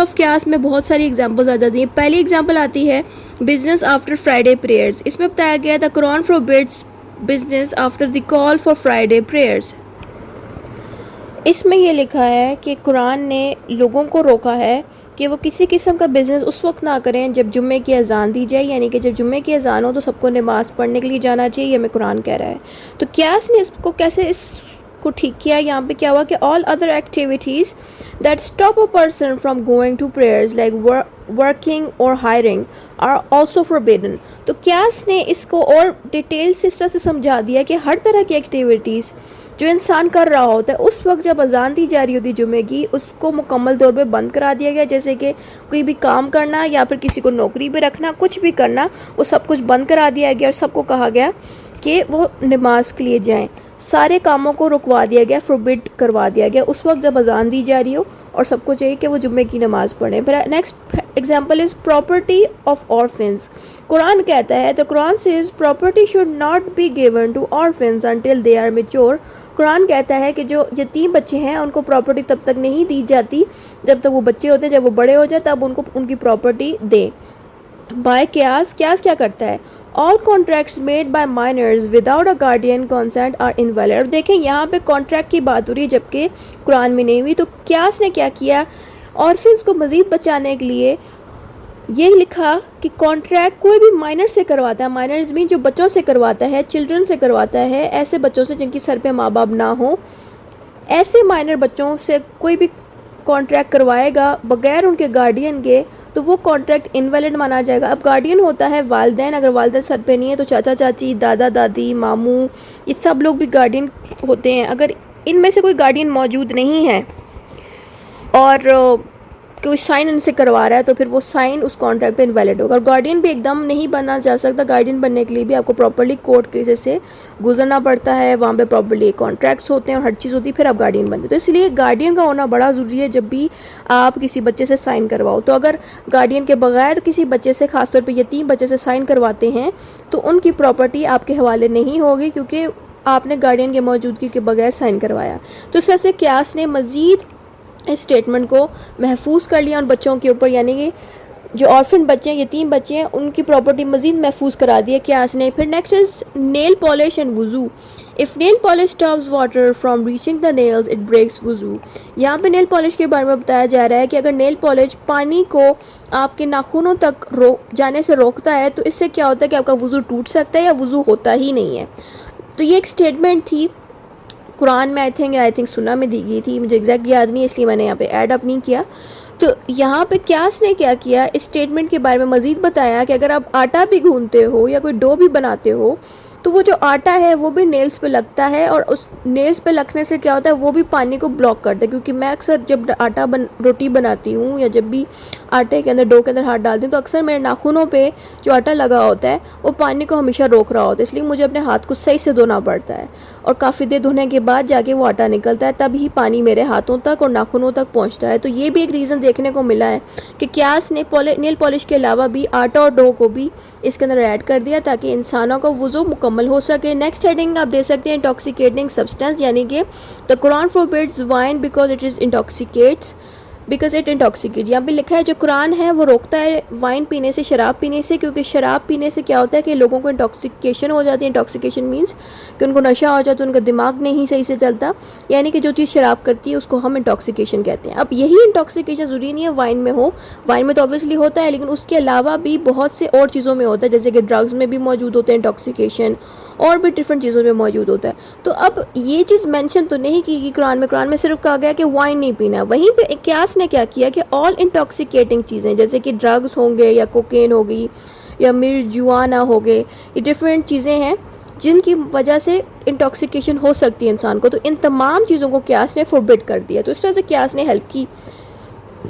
Of قیاس میں بہت ساری ایگزامپلز آ جاتی ہیں. پہلی ایگزامپل آتی ہے بزنس آفٹر فرائیڈے پریئرز. اس میں بتایا گیا the Quran forbids business after the call for Friday prayers. اس میں یہ لکھا ہے کہ قرآن نے لوگوں کو روکا ہے کہ وہ کسی قسم کا بزنس اس وقت نہ کریں جب جمعے کی اذان دی جائے، یعنی کہ جب جمعے کی اذان ہو تو سب کو نماز پڑھنے کے لیے جانا چاہیے. یہ ہمیں قرآن کہہ رہا ہے. تو قیاس نے اس کو کیسے اس کو ٹھیک کیا؟ یہاں پہ کیا ہوا کہ all other activities that stop a person from going to prayers like working or hiring are also forbidden. تو قیاس نے اس کو اور ڈیٹیل سے اس طرح سے سمجھا دیا کہ ہر طرح کی ایکٹیویٹیز جو انسان کر رہا ہوتا ہے اس وقت جب اذان دی جا رہی ہوتی جمعے کی، اس کو مکمل طور پہ بند کرا دیا گیا. جیسے کہ کوئی بھی کام کرنا یا پھر کسی کو نوکری پہ رکھنا، کچھ بھی کرنا، وہ سب کچھ بند کرا دیا گیا اور سب کو کہا گیا کہ وہ نماز کے لیے جائیں. سارے کاموں کو رکوا دیا گیا، فوربڈ کروا دیا گیا اس وقت جب اذان دی جا رہی ہو اور سب کو چاہیے کہ وہ جمعے کی نماز پڑھیں. پھر next example is property of orphans. قرآن کہتا ہے the Quran says property should not be given to orphans until they are mature. قرآن کہتا ہے کہ جو یتیم بچے ہیں ان کو پراپرٹی تب تک نہیں دی جاتی جب تک وہ بچے ہوتے ہیں. جب وہ بڑے ہو جائے تب ان کو ان کی پراپرٹی دیں. بائی قیاس کیا کرتا ہے؟ all contracts made by minors without a guardian consent are invalid. دیکھیں یہاں پہ کانٹریکٹ کی بات ہو رہی ہے جبکہ قرآن میں نہیں ہوئی. تو قیاس نے کیا کیا؟ orphans کو مزید بچانے کے لیے یہ لکھا کہ کانٹریکٹ کوئی بھی مائنر سے کرواتا ہے، مائنرز بھی جو بچوں سے کرواتا ہے، چلڈرن سے کرواتا ہے، ایسے بچوں سے جن کی سر پہ ماں باپ نہ ہوں، ایسے مائنر بچوں سے کوئی بھی کانٹریکٹ کروائے گا بغیر ان کے گارڈین کے تو وہ کانٹریکٹ انویلڈ مانا جائے گا. اب گارڈین ہوتا ہے والدین، اگر والدین سر پہ نہیں ہے تو چاچا چاچی، دادا دادی، ماموں، یہ سب لوگ بھی گارڈین ہوتے ہیں. اگر ان میں سے کوئی گارڈین موجود نہیں ہے اور کوئی سائن ان سے کروا رہا ہے تو پھر وہ سائن اس کانٹریکٹ پہ انویلڈ ہوگا. اور گارڈین بھی ایک دم نہیں بننا جا سکتا. گارڈین بننے کے لیے بھی آپ کو پراپرلی کورٹ کیسز سے گزرنا پڑتا ہے، وہاں پہ پراپرلی کانٹریکٹس ہوتے ہیں اور ہر چیز ہوتی ہے، پھر آپ گارڈین بنتے. تو اس لیے گارڈین کا ہونا بڑا ضروری ہے جب بھی آپ کسی بچے سے سائن کرواؤ. تو اگر گارڈین کے بغیر کسی بچے سے، خاص طور پہ یتیم بچے سے سائن کرواتے ہیں تو ان کی پراپرٹی آپ کے حوالے نہیں ہوگی کیونکہ آپ نے گارڈین کے موجودگی کے بغیر سائن کروایا. تو اس طرح سے قیاس نے مزید اس اسٹیٹمنٹ کو محفوظ کر لیا ان بچوں کے اوپر، یعنی کہ جو آرفن بچے ہیں، یتیم بچے ہیں، ان کی پراپرٹی مزید محفوظ کرا دی ہے قیاس نے. پھر next is nail polish and وضو. If nail polish stops water from reaching the nails it breaks وضو. یہاں پہ نیل پالش کے بارے میں بتایا جا رہا ہے کہ اگر نیل پالش پانی کو آپ کے ناخنوں تک جانے سے روکتا ہے تو اس سے کیا ہوتا ہے کہ آپ کا وضو ٹوٹ سکتا ہے یا وضو ہوتا ہی نہیں ہے. تو یہ ایک اسٹیٹمنٹ تھی قرآن میں آئی تھنک سنہ میں دی گئی تھی، مجھے ایگزیکٹ یاد نہیں اس لیے میں نے یہاں پہ ایڈ اپ نہیں کیا. تو یہاں پہ قیاس نے کیا کیا، اس اسٹیٹمنٹ کے بارے میں مزید بتایا کہ اگر آپ آٹا بھی گھونتے ہو یا کوئی ڈو بھی بناتے ہو تو وہ جو آٹا ہے وہ بھی نیلز پہ لگتا ہے اور اس نیلز پہ لگنے سے کیا ہوتا ہے وہ بھی پانی کو بلاک کرتا ہے. کیونکہ میں اکثر جب روٹی بناتی ہوں یا جب بھی آٹے کے اندر ڈو کے اندر ہاتھ ڈالتی ہوں تو اکثر میرے ناخنوں پہ جو آٹا لگا ہوتا ہے وہ پانی کو ہمیشہ روک رہا ہوتا ہے، اس لیے مجھے اپنے ہاتھ کو صحیح سے دھونا پڑتا ہے اور کافی دیر دھونے کے بعد جا کے وہ آٹا نکلتا ہے، تب ہی پانی میرے ہاتھوں تک اور ناخنوں تک پہنچتا ہے. تو یہ بھی ایک ریزن دیکھنے کو ملا ہے کہ قیاس نے نیل پالش کے علاوہ بھی آٹا اور ڈو کو بھی اس کے اندر ایڈ کر دیا تاکہ انسانوں کا وضو مکمل ہو سکے. نیکسٹ ہیڈنگ آپ دیکھ سکتے ہیں انٹاکسیکیٹنگ سبسٹنس، یعنی کہ the Quran forbids wine because it intoxicates. یہاں پہ لکھا ہے جو قرآن ہے وہ روکتا ہے وائن پینے سے، شراب پینے سے، کیونکہ شراب پینے سے کیا ہوتا ہے کہ لوگوں کو انٹاکسیکیشن ہو جاتی ہے. انٹاکسیکیشن مینس کہ ان کو نشہ ہو جاتا ہے، ان کا دماغ نہیں صحیح سے چلتا، یعنی کہ جو چیز شراب کرتی ہے اس کو ہم انٹاکسیکیشن کہتے ہیں. اب یہی انٹاکسیکیشن ضروری نہیں ہے وائن میں ہو، وائن میں تو اوبویسلی ہوتا ہے لیکن اس کے علاوہ بھی بہت سے اور چیزوں میں ہوتا ہے، جیسے کہ ڈرگز میں بھی موجود ہوتے ہیں انٹاکسیکیشن، اور بھی ڈفرینٹ چیزوں میں موجود ہوتا ہے. تو اب یہ چیز مینشن تو نہیں کی گئی قرآن میں صرف کہا گیا کہ وائن نہیں پینا. وہیں پہ قیاس نے کیا کیا کہ آل انٹاکسیکیٹنگ چیزیں جیسے کہ ڈرگز ہوں گے یا کوکین ہوگی یا مرجوانا ہو گئے، یہ ڈفرینٹ چیزیں ہیں جن کی وجہ سے انٹاکسیکیشن ہو سکتی ہے انسان کو. تو ان تمام چیزوں کو قیاس نے فوربڈ کر دیا. تو اس طرح سے قیاس نے ہیلپ کی